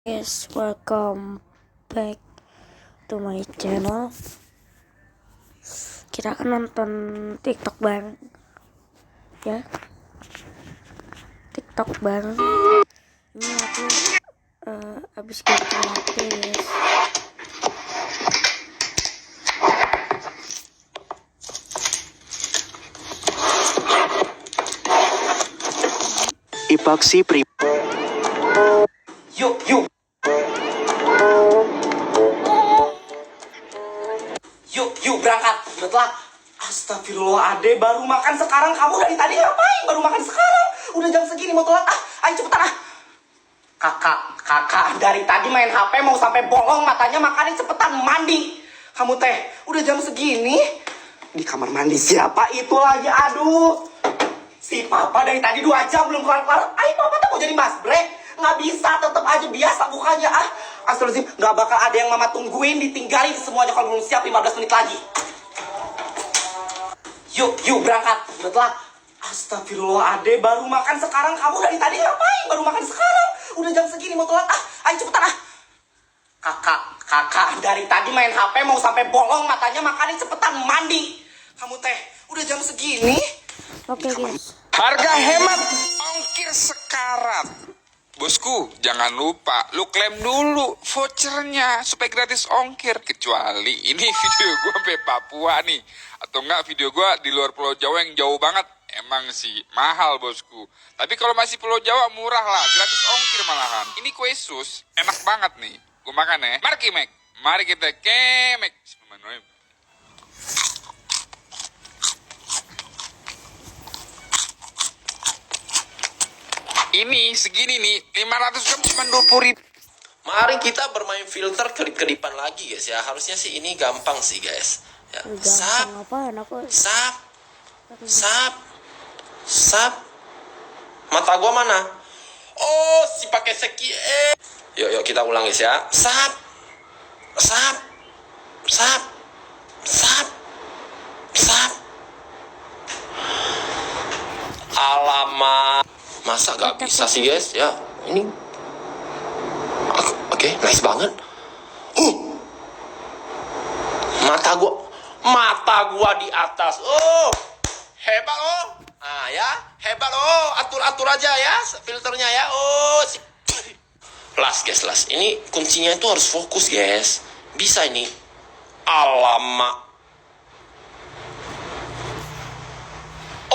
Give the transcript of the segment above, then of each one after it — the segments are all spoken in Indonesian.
Guys, welcome back to my channel. Kita akan nonton TikTok bareng ya. TikTok bareng. Ini aku habis ganti HP guys. Epoxy Pri. Yuk. Yuk berangkat. Udah telat. Astagfirullah, Ade baru makan sekarang. Kamu dari tadi ngapain? Baru makan sekarang. Udah jam segini mau telat. Ayo cepetan ah. Kakak dari tadi main HP mau sampai bolong matanya, makanya cepetan mandi. Kamu teh, udah jam segini di kamar mandi siapa itu lagi? Aduh. Si Papa dari tadi 2 jam belum kelar-kelar. Ayo Papa tuh mau jadi mas brek. Nggak bisa, tetep aja biasa mukanya ah. Astagfirullahaladzim, nggak bakal ada yang Mama tungguin, ditinggalin semuanya kalau belum siap 15 menit lagi. Yuk berangkat. Udah telat. Astagfirullah, Ade baru makan sekarang. Kamu dari tadi ngapain? Baru makan sekarang. Udah jam segini mau telat ah. Ayo cepetan ah. Kakak dari tadi main HP mau sampai bolong matanya, makanya cepetan mandi. Kamu teh, udah jam segini. Oke guys. Harga hemat, ongkir sekarat. Bosku, jangan lupa lu klaim dulu vouchernya supaya gratis ongkir. Kecuali ini video gue sampai Papua nih, atau enggak video gue di luar Pulau Jawa yang jauh banget. Emang sih mahal bosku, tapi kalau masih Pulau Jawa murah lah, gratis ongkir malahan. Ini kue sus enak banget nih, gue makan ya. Mari kita kemek. Bismillahirrahmanirrahim. Ini segini nih, 500 gram cuma 20.000. Mari kita bermain filter kedip-kedipan lagi guys ya. Harusnya sih ini gampang sih guys ya. Sap. Mata gua mana? Oh, si pakai seki. Yuk kita ulang guys ya. Sap. Alamak. Masa gak bisa sih guys ya. Ini Oke, nice banget. Mata gua di atas. Oh, hebat oh. Hebat oh. Atur aja ya filternya ya. Oh, las guys, las. Ini kuncinya itu harus fokus guys. Bisa ini. Alamak.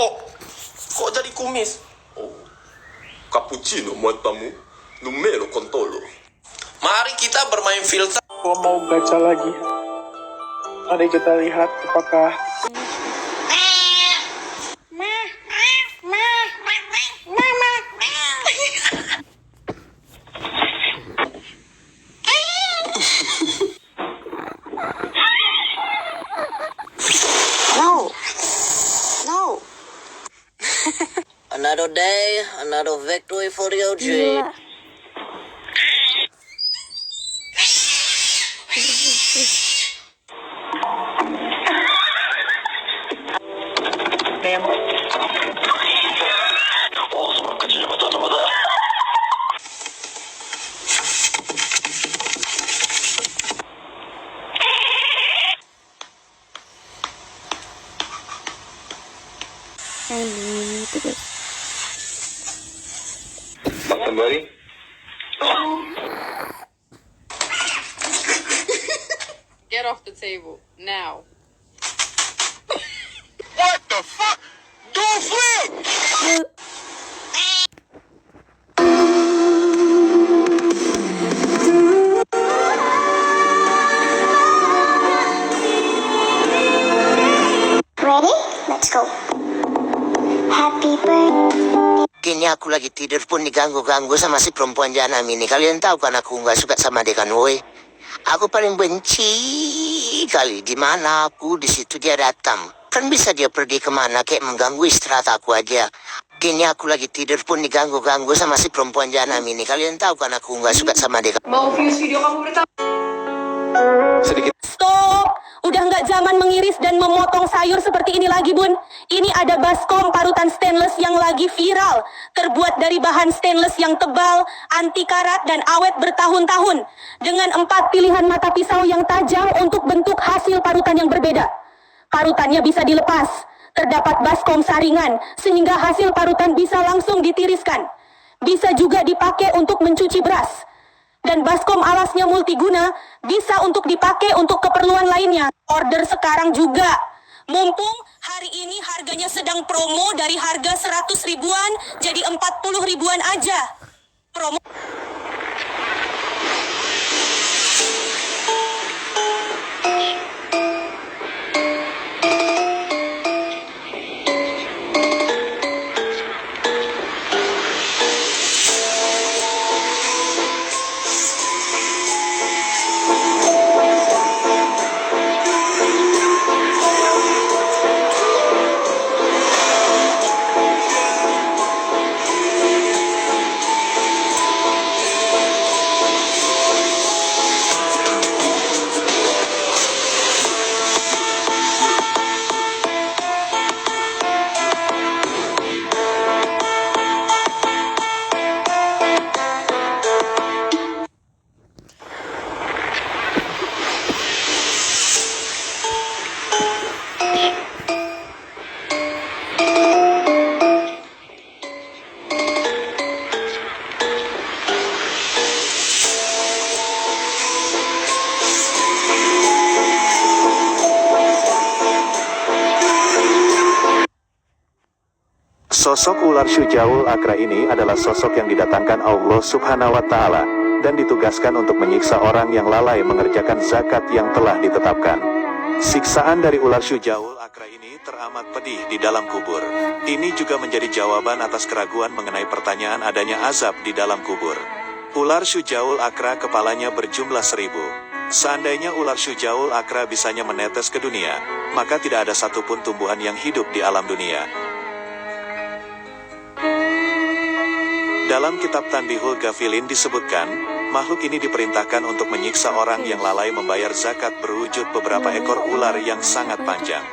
Oh, kok jadi kumis? Cappuccino matamu, numero contolo. Mari kita bermain filter. Gua mau gacha lagi. Mari kita lihat apakah No. Another day, another victory for the OG. Gila. Ini itu guys. Kembali. Get off the table now. What the fuck? Don't flip! Ready? Let's go. Happy birthday. Kini aku lagi tidur pun diganggu-ganggu sama si perempuan jahanam ini. Kalian tahu kan aku nggak suka sama dia kan, woi. Aku paling benci kali di mana aku di situ dia datang. Kan bisa dia pergi kemana kayak mengganggu istirahat aku aja. Kini aku lagi tidur pun diganggu-ganggu sama si perempuan jahanam ini. Kalian tahu kan aku nggak suka sama dia. Mau views video kamu berita? Sedikit. Stop. Udah nggak zaman mengiris dan memotong sayur seperti ini lagi, Bun. Ini ada baskom parutan stainless yang lagi viral. Terbuat dari bahan stainless yang tebal, anti karat, dan awet bertahun-tahun. Dengan 4 pilihan mata pisau yang tajam untuk bentuk hasil parutan yang berbeda. Parutannya bisa dilepas. Terdapat baskom saringan, sehingga hasil parutan bisa langsung ditiriskan. Bisa juga dipakai untuk mencuci beras. Dan baskom alasnya multiguna, bisa untuk dipakai untuk keperluan lainnya. Order sekarang juga. Mumpung hari ini harganya sedang promo dari harga 100 ribuan jadi 40 ribuan aja. Promo. Sosok ular Syujaul Akra ini adalah sosok yang didatangkan Allah Subhanahu wa Ta'ala dan ditugaskan untuk menyiksa orang yang lalai mengerjakan zakat yang telah ditetapkan. Siksaan dari ular Syujaul Akra ini teramat pedih di dalam kubur. Ini juga menjadi jawaban atas keraguan mengenai pertanyaan adanya azab di dalam kubur. Ular Syujaul Akra kepalanya berjumlah 1000. Seandainya ular Syujaul Akra bisanya menetes ke dunia, maka tidak ada satupun tumbuhan yang hidup di alam dunia. Dalam kitab Tanbihul Ghafilin disebutkan, makhluk ini diperintahkan untuk menyiksa orang yang lalai membayar zakat berwujud beberapa ekor ular yang sangat panjang.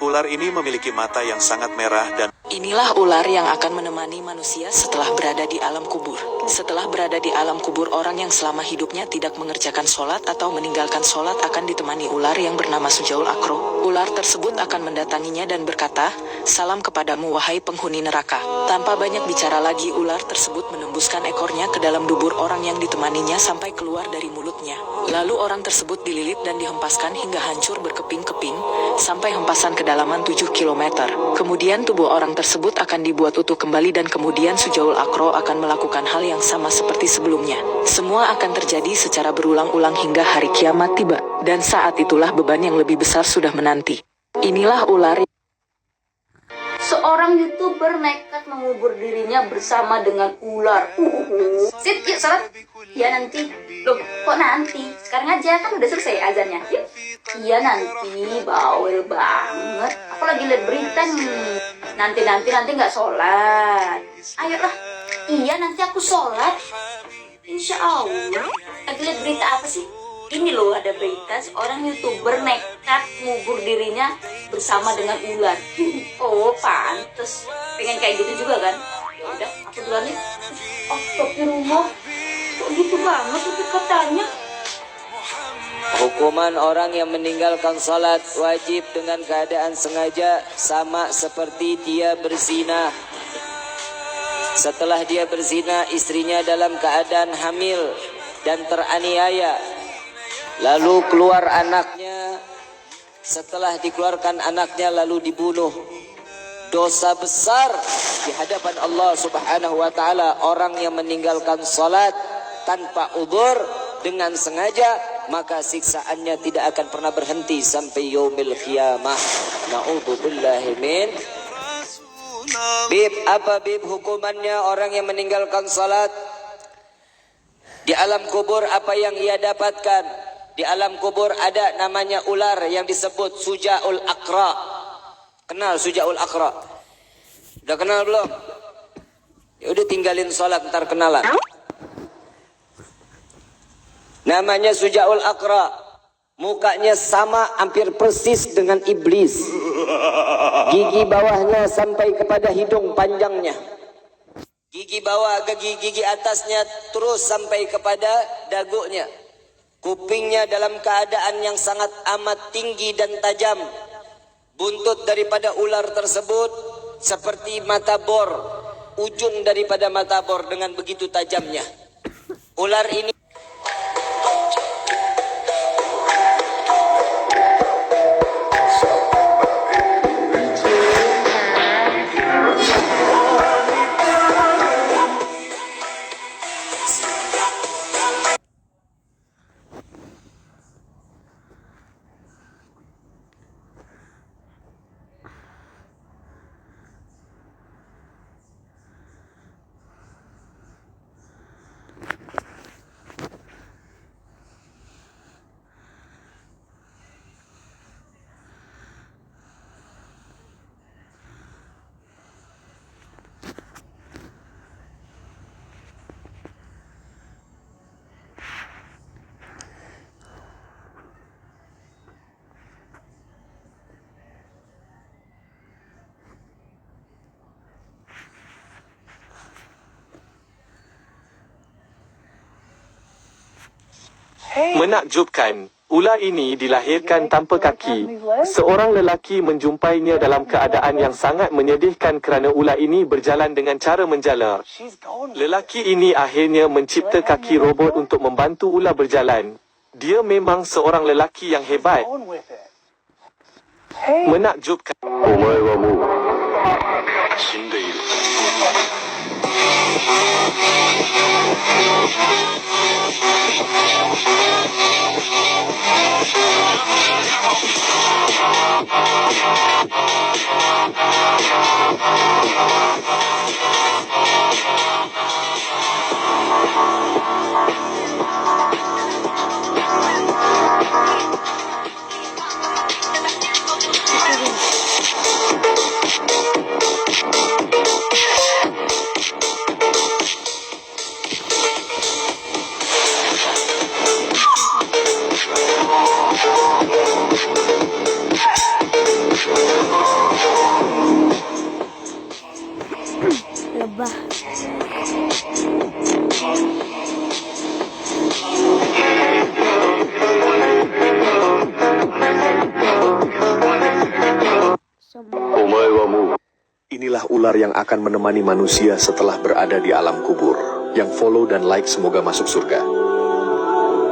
Ular ini memiliki mata yang sangat merah dan Inilah ular yang akan menemani manusia setelah berada di alam kubur. Setelah berada di alam kubur, orang yang selama hidupnya tidak mengerjakan sholat atau meninggalkan sholat akan ditemani ular yang bernama Syujaul Akro. Ular tersebut akan mendatanginya dan berkata, "Salam kepadamu wahai penghuni neraka." Tanpa banyak bicara lagi, ular tersebut menembuskan ekornya ke dalam dubur orang yang ditemaninya sampai keluar dari mulutnya. Lalu orang tersebut dililit dan dihempaskan hingga hancur berkeping-keping, sampai hempasan kedalaman 7 km. Kemudian tubuh orang tersebut akan dibuat utuh kembali dan kemudian Syujaul Akro akan melakukan hal yang sama seperti sebelumnya. Semua akan terjadi secara berulang-ulang hingga hari kiamat tiba, dan saat itulah beban yang lebih besar sudah menanti. Inilah ular. Seorang YouTuber nekat mengubur dirinya bersama dengan ular. Sit, yuk salat. Ya nanti. Loh, kok nanti? Sekarang aja, kan udah selesai azannya. Yuk. Iya nanti, bawel banget. Aku lagi liat berita nih. Nanti nggak sholat. Ayolah. Iya nanti aku sholat. Insya Allah. Lagi liat berita apa sih? Ini loh, ada berita seorang YouTuber nekat ngubur dirinya bersama dengan ular. Oh, pantes. Pengen kayak gitu juga kan? Ya udah, aku duluan nih. Astagfirullah. Kok gitu banget itu katanya? Hukuman orang yang meninggalkan salat wajib dengan keadaan sengaja sama seperti dia berzina. Setelah dia berzina, istrinya dalam keadaan hamil dan teraniaya. Lalu keluar anaknya, setelah dikeluarkan anaknya lalu dibunuh. Dosa besar di hadapan Allah Subhanahu wa Ta'ala orang yang meninggalkan salat tanpa udzur dengan sengaja, maka siksaannya tidak akan pernah berhenti sampai yaumil qiyamah. Na'udzubillahi min. Bib, apa bib hukumannya orang yang meninggalkan salat? Di alam kubur apa yang ia dapatkan? Di alam kubur ada namanya ular yang disebut Syujaul Akra. Kenal Syujaul Akra? Udah kenal belum? Ya udah tinggalin sholat ntar kenalan. Namanya Syujaul Akra. Mukanya sama hampir persis dengan iblis. Gigi bawahnya sampai kepada hidung panjangnya. Gigi bawah, gigi atasnya terus sampai kepada dagunya. Kupingnya dalam keadaan yang sangat amat tinggi dan tajam. Buntut daripada ular tersebut seperti mata bor. Ujung daripada mata bor dengan begitu tajamnya. Ular ini Menakjubkan, ular ini dilahirkan tanpa kaki. Seorang lelaki menjumpainya dalam keadaan yang sangat menyedihkan kerana ular ini berjalan dengan cara menjala. Lelaki ini akhirnya mencipta kaki robot untuk membantu ular berjalan. Dia memang seorang lelaki yang hebat. Menakjubkan. Lebah. Inilah ular yang akan menemani manusia setelah berada di alam kubur. Yang follow dan like semoga masuk surga.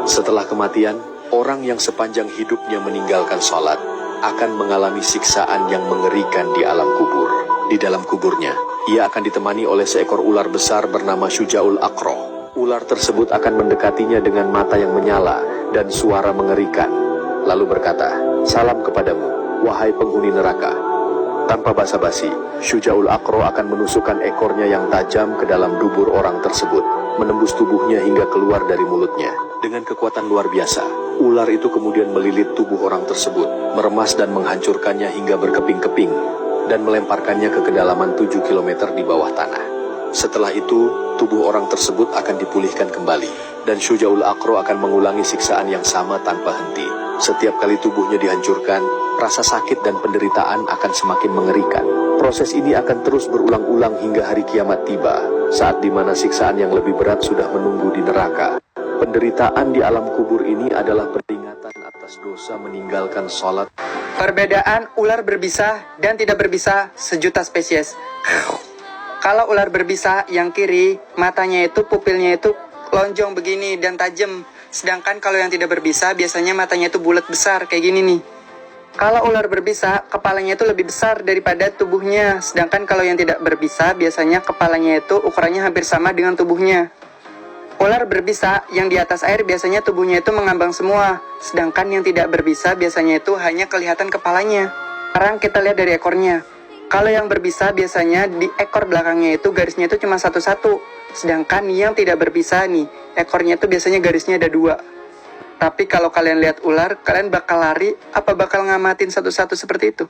Setelah kematian, orang yang sepanjang hidupnya meninggalkan sholat akan mengalami siksaan yang mengerikan di alam kubur. Di dalam kuburnya, ia akan ditemani oleh seekor ular besar bernama Syujaul Aqra. Ular tersebut akan mendekatinya dengan mata yang menyala dan suara mengerikan. Lalu berkata, "Salam kepadamu, wahai penghuni neraka." Tanpa basa-basi, Syujaul Aqra akan menusukkan ekornya yang tajam ke dalam dubur orang tersebut, menembus tubuhnya hingga keluar dari mulutnya. Dengan kekuatan luar biasa, ular itu kemudian melilit tubuh orang tersebut, meremas dan menghancurkannya hingga berkeping-keping, dan melemparkannya ke kedalaman 7 km di bawah tanah. Setelah itu, tubuh orang tersebut akan dipulihkan kembali, dan Syujaul Aqra akan mengulangi siksaan yang sama tanpa henti. Setiap kali tubuhnya dihancurkan, rasa sakit dan penderitaan akan semakin mengerikan. Proses ini akan terus berulang-ulang hingga hari kiamat tiba, saat di mana siksaan yang lebih berat sudah menunggu di neraka. Penderitaan di alam kubur ini adalah peringatan atas dosa meninggalkan sholat. Perbedaan ular berbisa dan tidak berbisa sejuta spesies. Kalau ular berbisa yang kiri, matanya itu, pupilnya itu lonjong begini dan tajam. Sedangkan kalau yang tidak berbisa, biasanya matanya itu bulat besar kayak gini nih. Kalau ular berbisa, kepalanya itu lebih besar daripada tubuhnya. Sedangkan kalau yang tidak berbisa, biasanya kepalanya itu ukurannya hampir sama dengan tubuhnya. Ular berbisa yang di atas air biasanya tubuhnya itu mengambang semua. Sedangkan yang tidak berbisa biasanya itu hanya kelihatan kepalanya. Sekarang kita lihat dari ekornya. Kalau yang berbisa biasanya di ekor belakangnya itu garisnya itu cuma satu-satu. Sedangkan yang tidak berbisa nih, ekornya itu biasanya garisnya ada 2. Tapi kalau kalian lihat ular, kalian bakal lari apa bakal ngamatin satu-satu seperti itu?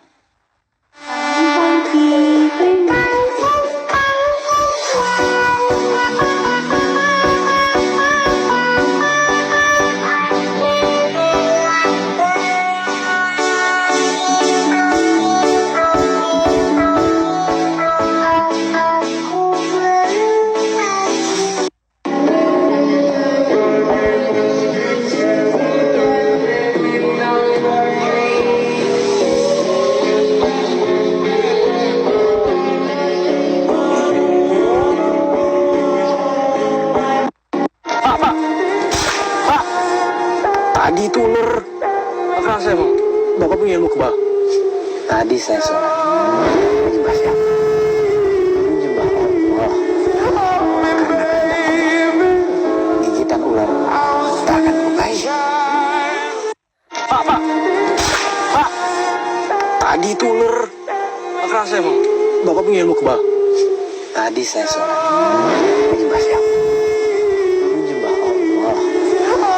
Tadi itu ular. Apa rasa emang? Bapak punya ilmu kebal. Tadi saya sholat menyembah siapa? Menyembah Allah. Karena gigitan ular tak akan kubaik. Pak. Tadi itu ular. Apa rasa emang? Bapak punya ilmu kebal. Tadi saya sholat menyembah siapa? Menyembah Allah. Karena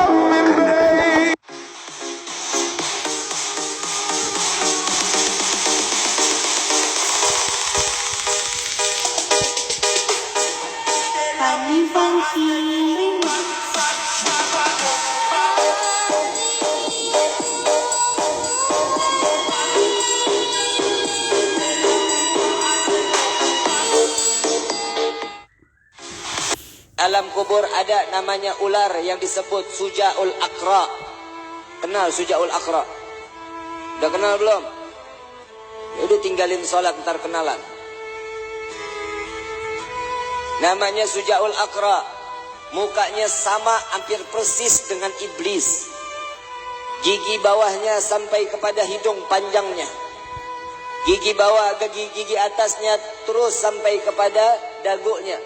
alam kubur ada namanya ular yang disebut Sujaul Aqra. Kenal Sujaul Aqra? Udah kenal belum? Ya udah tinggalin sholat ntar kenalan. Namanya Sujaul Aqra. Mukanya sama hampir persis dengan iblis. Gigi bawahnya sampai kepada hidung panjangnya. Gigi bawah ke gigi atasnya terus sampai kepada dagunya.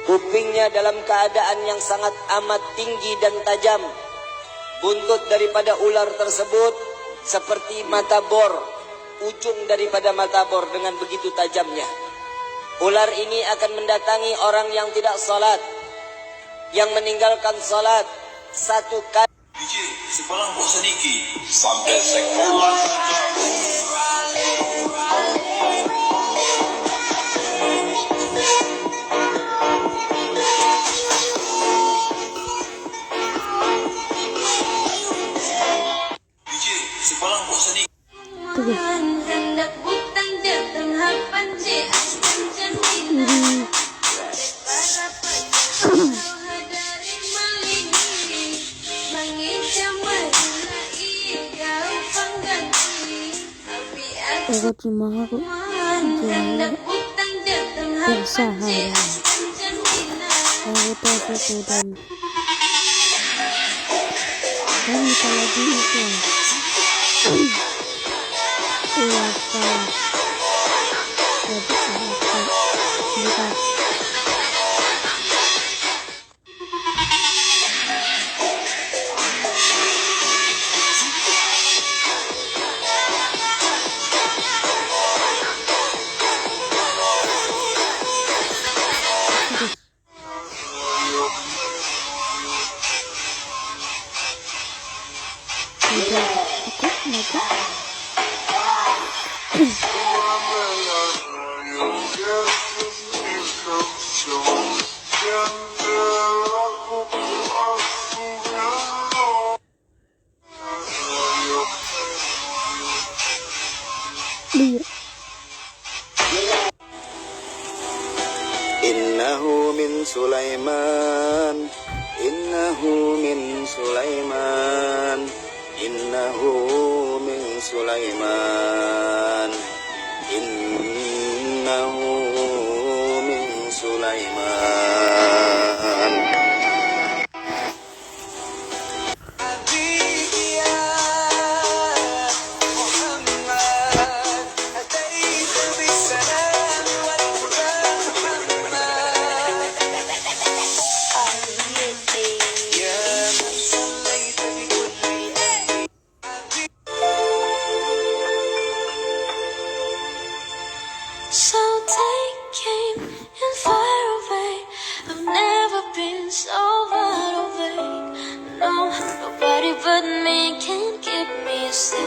Kupingnya dalam keadaan yang sangat amat tinggi dan tajam. Buntut daripada ular tersebut seperti mata bor. Ujung daripada mata bor dengan begitu tajamnya. Ular ini akan mendatangi orang yang tidak salat, yang meninggalkan salat satu kali. Sekarang buat sedikit sampai sekolah. Sekarang buat sedikit. Aku cuma aku bersahaja. Aku tahu sudah. Dan kita lagi itu. Iya, salah. Kita. Innahu min Sulaiman. Innahu min Sulaiman. Innahu min Sulaiman. Innahu min Sulaiman. So take aim and fire away. I've never been so wide awake. No, nobody but me can keep me safe.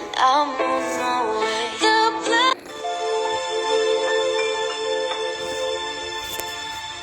And I'm on my way.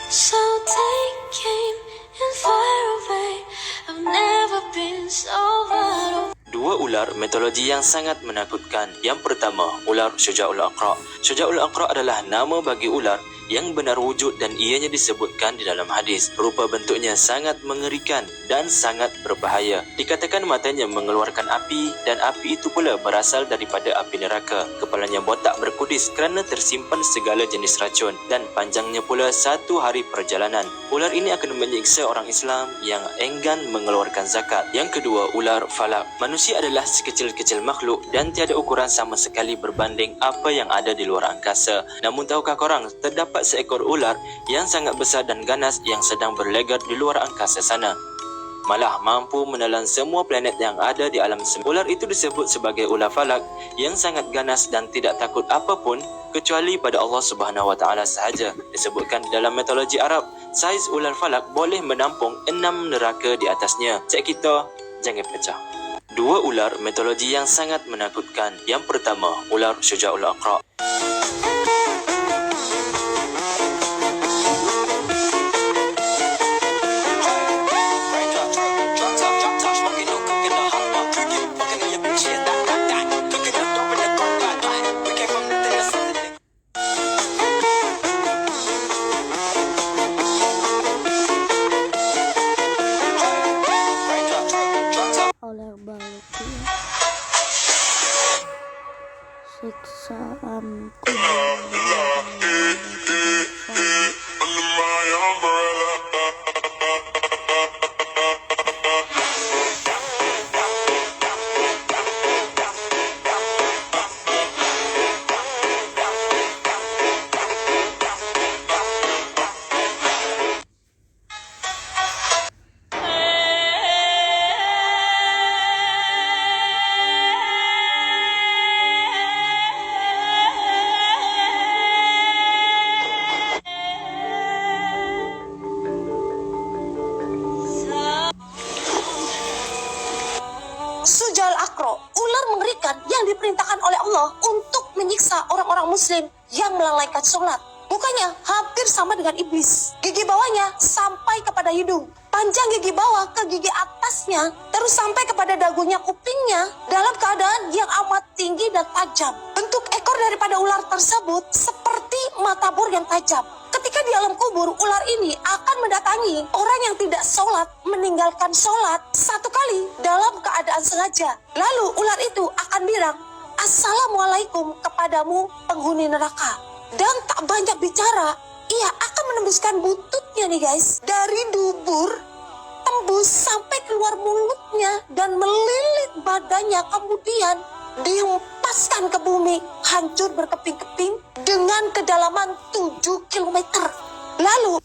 So take aim and fire away. I've never been so wide awake. Dua ular mitologi yang sangat menakutkan. Yang pertama, ular Syujaul Aqra. Syujaul Aqra adalah nama bagi ular yang benar wujud dan ianya disebutkan di dalam hadis. Rupa bentuknya sangat mengerikan dan sangat berbahaya. Dikatakan matanya mengeluarkan api dan api itu pula berasal daripada api neraka. Kepalanya botak berkudis kerana tersimpan segala jenis racun dan panjangnya pula 1 hari perjalanan. Ular ini akan menyiksa orang Islam yang enggan mengeluarkan zakat. Yang kedua, ular falak. Manusia adalah sekecil-kecil makhluk dan tiada ukuran sama sekali berbanding apa yang ada di luar angkasa. Namun tahukah korang, terdapat seekor ular yang sangat besar dan ganas yang sedang berlegar di luar angkasa sana. Malah mampu menelan semua planet yang ada di alam semesta. Ular itu disebut sebagai ular falak yang sangat ganas dan tidak takut apapun kecuali pada Allah Subhanahu wa taala sahaja. Disebutkan di dalam mitologi Arab, saiz ular falak boleh menampung 6 neraka di atasnya. Cek kita jangan pecah. 2 ular mitologi yang sangat menakutkan. Yang pertama, ular Syujaul Aqra. Ular baluk siksaanku. Syujaul Aqra, ular mengerikan yang diperintahkan oleh Allah untuk menyiksa orang-orang muslim yang melalaikan sholat. Mukanya hampir sama dengan iblis. Gigi bawahnya sampai kepada hidung. Panjang gigi bawah ke gigi atasnya, terus sampai kepada dagunya kupingnya dalam keadaan yang amat tinggi dan tajam. Bentuk ekor daripada ular tersebut seperti mata bor yang tajam. Ketika di alam kubur, ular ini akan mendatangi orang yang tidak sholat, meninggalkan sholat 1 kali dalam keadaan sengaja. Lalu ular itu akan bilang, "Assalamualaikum kepadamu penghuni neraka." Dan tak banyak bicara, ia akan menembuskan bututnya nih guys, dari dubur tembus sampai keluar mulutnya dan melilit badannya, kemudian dihempaskan ke bumi, hancur berkeping-keping dengan kedalaman 7 km. Lalu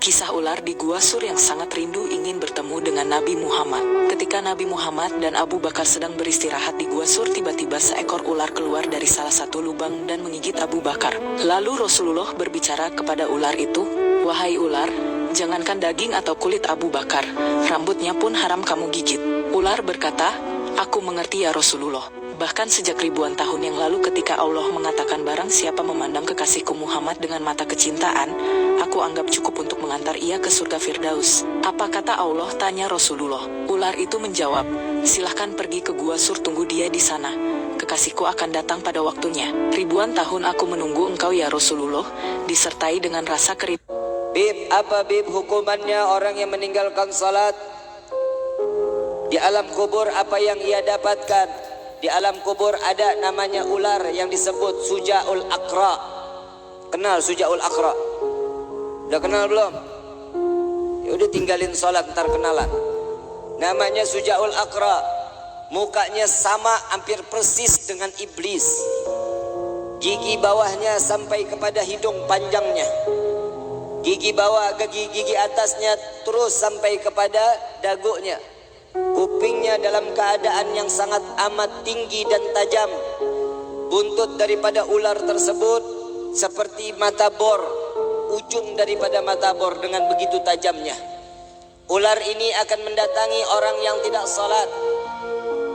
Kisah ular di Gua Sur yang sangat rindu ingin bertemu dengan Nabi Muhammad. Ketika Nabi Muhammad dan Abu Bakar sedang beristirahat di Gua Sur, tiba-tiba seekor ular keluar dari salah satu lubang dan menggigit Abu Bakar. Lalu Rasulullah berbicara kepada ular itu, "Wahai ular, jangankan daging atau kulit Abu Bakar, rambutnya pun haram kamu gigit." Ular berkata, "Aku mengerti ya Rasulullah. Bahkan sejak ribuan tahun yang lalu ketika Allah mengatakan barang siapa memandang kekasihku Muhammad dengan mata kecintaan, aku anggap cukup untuk mengantar ia ke surga Firdaus." "Apa kata Allah?" tanya Rasulullah. Ular itu menjawab, "Silahkan pergi ke Gua Sur, tunggu dia di sana. Kekasihku akan datang pada waktunya. Ribuan tahun aku menunggu engkau ya Rasulullah," disertai dengan rasa kerinduan. Bib, apa bib hukumannya orang yang meninggalkan salat? Di alam kubur apa yang ia dapatkan? Di alam kubur ada namanya ular yang disebut Syujaul Aqra. Kenal Syujaul Aqra? Udah kenal belum? Ya udah tinggalin salat ntar kenalan. Namanya Syujaul Aqra. Mukanya sama hampir persis dengan iblis. Gigi bawahnya sampai kepada hidung panjangnya. Gigi bawah ke gigi atasnya terus sampai kepada dagunya. Kupingnya dalam keadaan yang sangat amat tinggi dan tajam. Buntut daripada ular tersebut seperti mata bor. Ujung daripada mata bor dengan begitu tajamnya. Ular ini akan mendatangi orang yang tidak salat,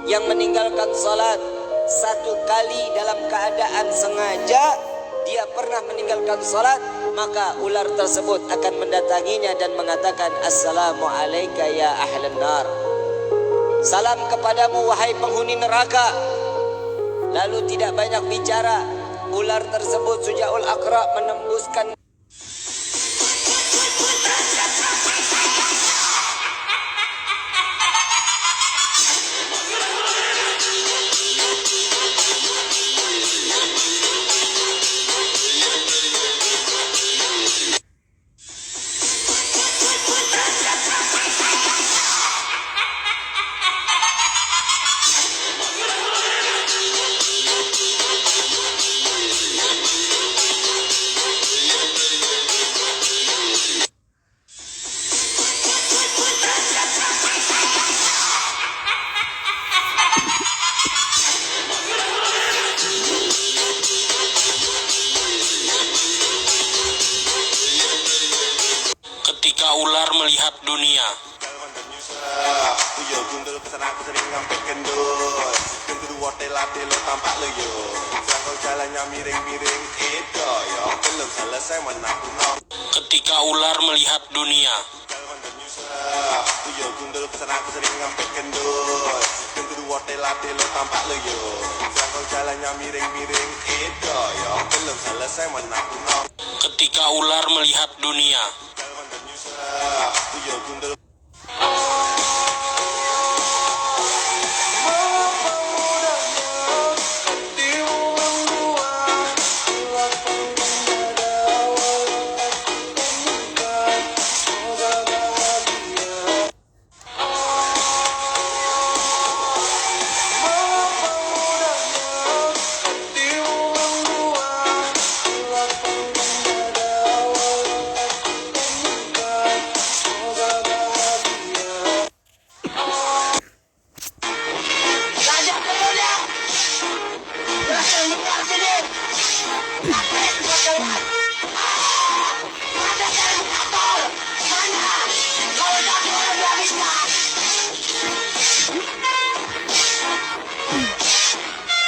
yang meninggalkan salat satu kali dalam keadaan sengaja dia pernah meninggalkan salat, maka ular tersebut akan mendatanginya dan mengatakan, Assalamu alayka ya ahlan nar. Salam kepadamu wahai penghuni neraka. Lalu tidak banyak bicara, ular tersebut Sujaul Aqra menembuskan ketika ular melihat dunia. Yo gundul pesan aku sering ngampek kendul. Gundul wotel latih lo tampak lo yo. Kalau jalannya miring-miring itu yo. Belum selesai menaku no. Ketika ular melihat dunia. Yo gundul pesan aku sering ngampek kendul. Gundul wotel latih lo tampak lo yo. Kalau jalannya miring-miring itu yo. Belum selesai menaku no. Ketika ular melihat dunia. Yo gundul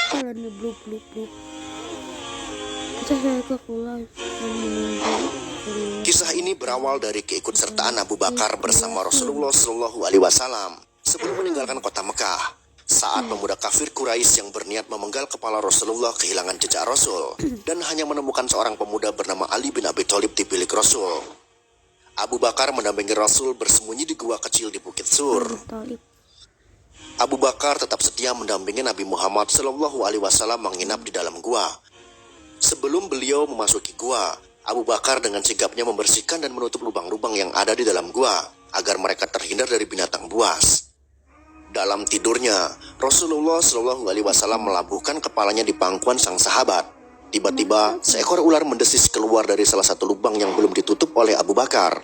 Kalau nih blue. Kita saya ke pulau Kisah ini berawal dari keikutsertaan Abu Bakar bersama Rasulullah Shallallahu Alaihi Wasallam sebelum meninggalkan kota Mekah. Saat pemuda kafir Quraisy yang berniat memenggal kepala Rasulullah kehilangan jejak Rasul dan hanya menemukan seorang pemuda bernama Ali bin Abi Thalib di bilik Rasul. Abu Bakar mendampingi Rasul bersembunyi di gua kecil di Bukit Sur. Abu Bakar tetap setia mendampingi Nabi Muhammad Shallallahu Alaihi Wasallam menginap di dalam gua. Sebelum beliau memasuki gua, Abu Bakar dengan sigapnya membersihkan dan menutup lubang-lubang yang ada di dalam gua agar mereka terhindar dari binatang buas. Dalam tidurnya, Rasulullah Shallallahu Alaihi Wasallam melabuhkan kepalanya di pangkuan sang sahabat. Tiba-tiba, seekor ular mendesis keluar dari salah satu lubang yang belum ditutup oleh Abu Bakar.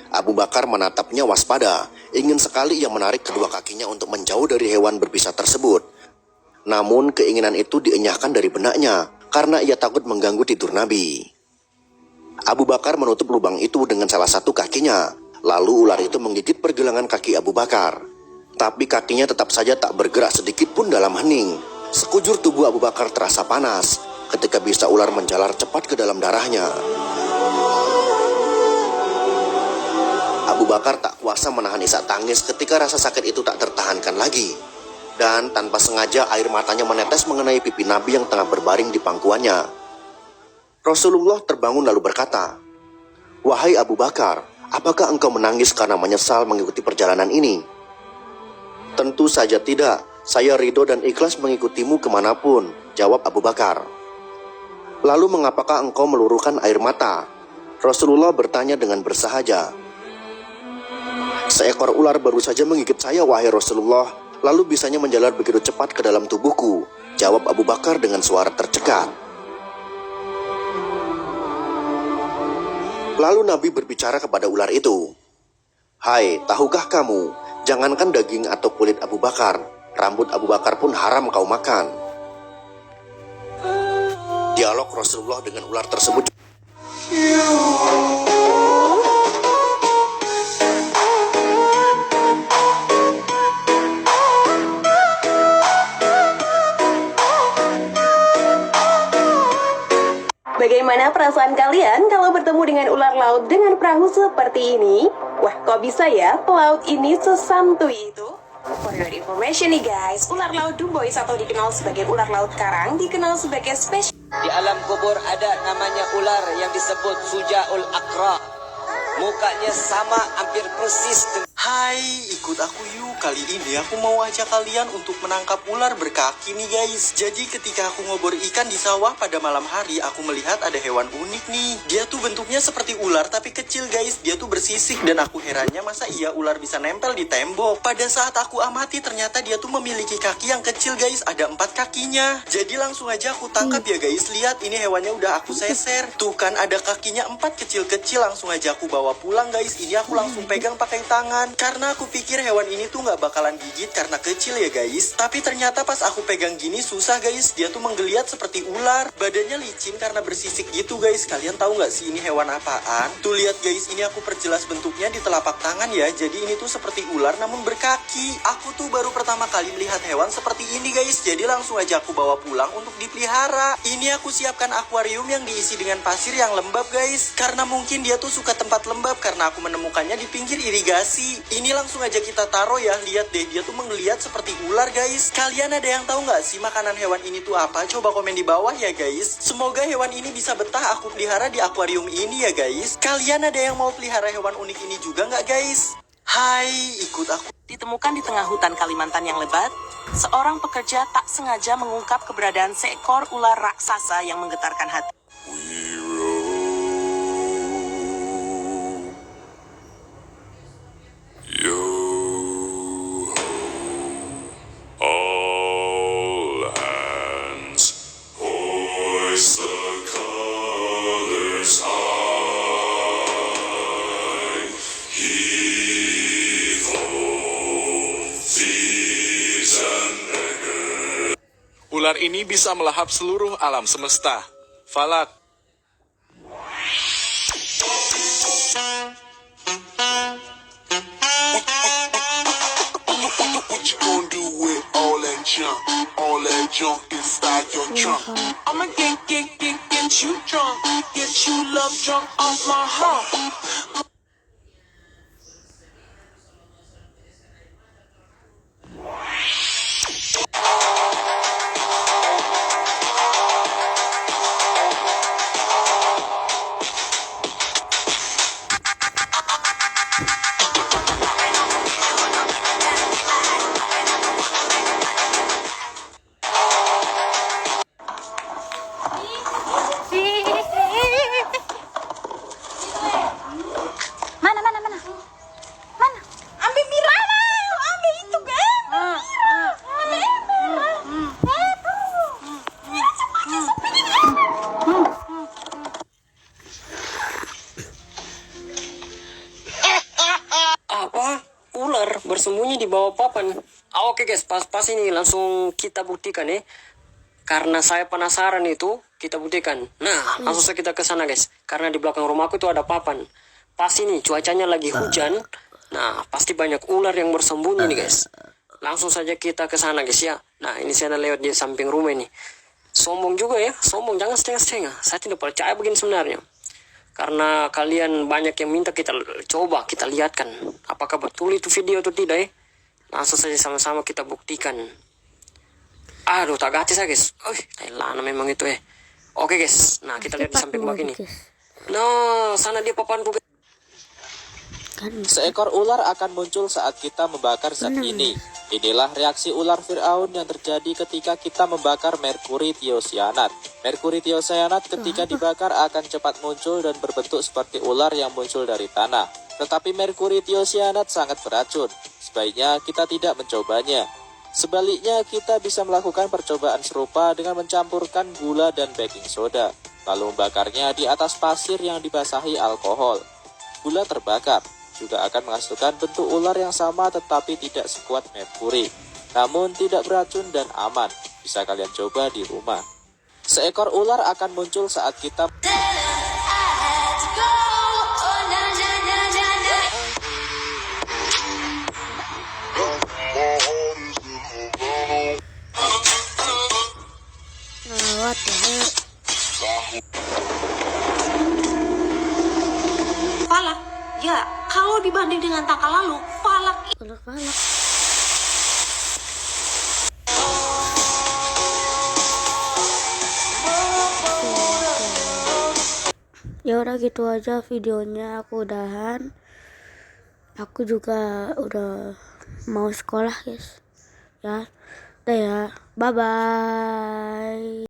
Abu Bakar menatapnya waspada, ingin sekali ia menarik kedua kakinya untuk menjauh dari hewan berbisa tersebut. Namun keinginan itu dienyahkan dari benaknya, karena ia takut mengganggu tidur Nabi. Abu Bakar menutup lubang itu dengan salah satu kakinya, lalu ular itu menggigit pergelangan kaki Abu Bakar. Tapi kakinya tetap saja tak bergerak sedikit pun dalam hening. Sekujur tubuh Abu Bakar terasa panas, ketika bisa ular menjalar cepat ke dalam darahnya. Abu Bakar tak kuasa menahan isak tangis ketika rasa sakit itu tak tertahankan lagi. Dan tanpa sengaja air matanya menetes mengenai pipi Nabi yang tengah berbaring di pangkuannya. Rasulullah terbangun lalu berkata, "Wahai Abu Bakar, apakah engkau menangis karena menyesal mengikuti perjalanan ini?" "Tentu saja tidak, saya ridho dan ikhlas mengikutimu kemanapun," jawab Abu Bakar. "Lalu mengapakah engkau meluruhkan air mata?" Rasulullah bertanya dengan bersahaja. "Seekor ular baru saja menggigit saya, wahai Rasulullah, lalu bisanya menjalar begitu cepat ke dalam tubuhku," jawab Abu Bakar dengan suara tercekat. Lalu Nabi berbicara kepada ular itu. Hai, tahukah kamu, jangankan daging atau kulit Abu Bakar, rambut Abu Bakar pun haram kau makan. Dialog Rasulullah dengan ular tersebut. Bagaimana perasaan kalian kalau bertemu dengan ular laut dengan perahu seperti ini? Wah, kok bisa ya pelaut ini sesantuy itu? For your information nih guys, ular laut Dumbois atau dikenal sebagai ular laut karang dikenal sebagai spesies. Di alam kubur ada namanya ular yang disebut Sujaul Aqra. Mukanya sama hampir persis dengan... Hai, ikut aku yuk. Kali ini aku mau ajak kalian untuk menangkap ular berkaki nih guys. Jadi ketika aku ngobor ikan di sawah pada malam hari, aku melihat ada hewan unik nih. Dia tuh bentuknya seperti ular tapi kecil guys. Dia tuh bersisik dan aku herannya masa iya ular bisa nempel di tembok. Pada saat aku amati ternyata dia tuh memiliki kaki yang kecil guys. Ada 4 kakinya. Jadi langsung aja aku tangkap ya guys. Lihat ini hewannya udah aku seser. Tuh kan ada kakinya 4 kecil-kecil. Langsung aja aku bawa pulang guys. Ini aku langsung pegang pakai tangan. Karena aku pikir hewan ini tuh nggak bakalan gigit karena kecil ya guys. Tapi ternyata pas aku pegang gini susah guys. Dia tuh menggeliat seperti ular. Badannya licin karena bersisik gitu guys. Kalian tahu nggak sih ini hewan apaan? Tuh lihat guys, ini aku perjelas bentuknya di telapak tangan ya. Jadi ini tuh seperti ular namun berkaki. Aku tuh baru pertama kali melihat hewan seperti ini guys. Jadi langsung aja aku bawa pulang untuk dipelihara. Ini aku siapkan akuarium yang diisi dengan pasir yang lembab guys. Karena mungkin dia tuh suka tempat lembab karena aku menemukannya di pinggir irigasi. Ini langsung aja kita taruh ya. Lihat deh, dia tuh menggeliat seperti ular guys. Kalian ada yang tahu nggak sih makanan hewan ini tuh apa? Coba komen di bawah ya guys. Semoga hewan ini bisa betah aku pelihara di akuarium ini ya guys. Kalian ada yang mau pelihara hewan unik ini juga nggak guys? Hai, ikut aku. Ditemukan di tengah hutan Kalimantan yang lebat, seorang pekerja tak sengaja mengungkap keberadaan seekor ular raksasa yang menggetarkan hati. All hands, hoist the colors high. Heave ho, thieves and beggars. Ular ini bisa melahap seluruh alam semesta. Falak. What you gonna do with all that junk? All that junk inside your trunk. I'ma get you drunk, get you love drunk off my hump. Apa? Ular bersembunyi di bawah papan. Oke guys, pas ini langsung kita buktikan ya. Karena saya penasaran itu, kita buktikan. Nah, langsung saja kita ke sana guys. Karena di belakang rumahku itu ada papan. Pas ini cuacanya lagi hujan. Nah, pasti banyak ular yang bersembunyi nih guys. Langsung saja kita ke sana guys ya. Nah, ini saya lewat di samping rumah ini. Sombong juga ya, sombong, jangan setengah-setengah. Saya tidak percaya begini sebenarnya. Karena kalian banyak yang minta kita coba, kita lihatkan apakah betul itu video atau tidak ya. Langsung saja sama-sama kita buktikan. Aduh, tak gati saya guys. Thailand memang itu ya. Oke guys, nah kita lihat di samping bawah ini. Nah, sana dia papanku guys. Seekor ular akan muncul saat kita membakar zat ini. Inilah reaksi ular Fir'aun yang terjadi ketika kita membakar merkuri tiosianat. Merkuri tiosianat ketika dibakar akan cepat muncul dan berbentuk seperti ular yang muncul dari tanah. Tetapi merkuri tiosianat sangat beracun. Sebaiknya kita tidak mencobanya. Sebaliknya, kita bisa melakukan percobaan serupa dengan mencampurkan gula dan baking soda. lalu membakarnya di atas pasir yang dibasahi alkohol. Gula terbakar juga akan menghasilkan bentuk ular yang sama tetapi tidak sekuat merkuri. Namun tidak beracun dan aman. Bisa kalian coba di rumah. Seekor ular akan muncul saat kita what the hell? Falak, ya kalau dibanding dengan tanggal lalu, Falak. Ya udah gitu aja videonya, aku udahan. Aku juga udah mau sekolah guys. Ya, udah ya, bye bye.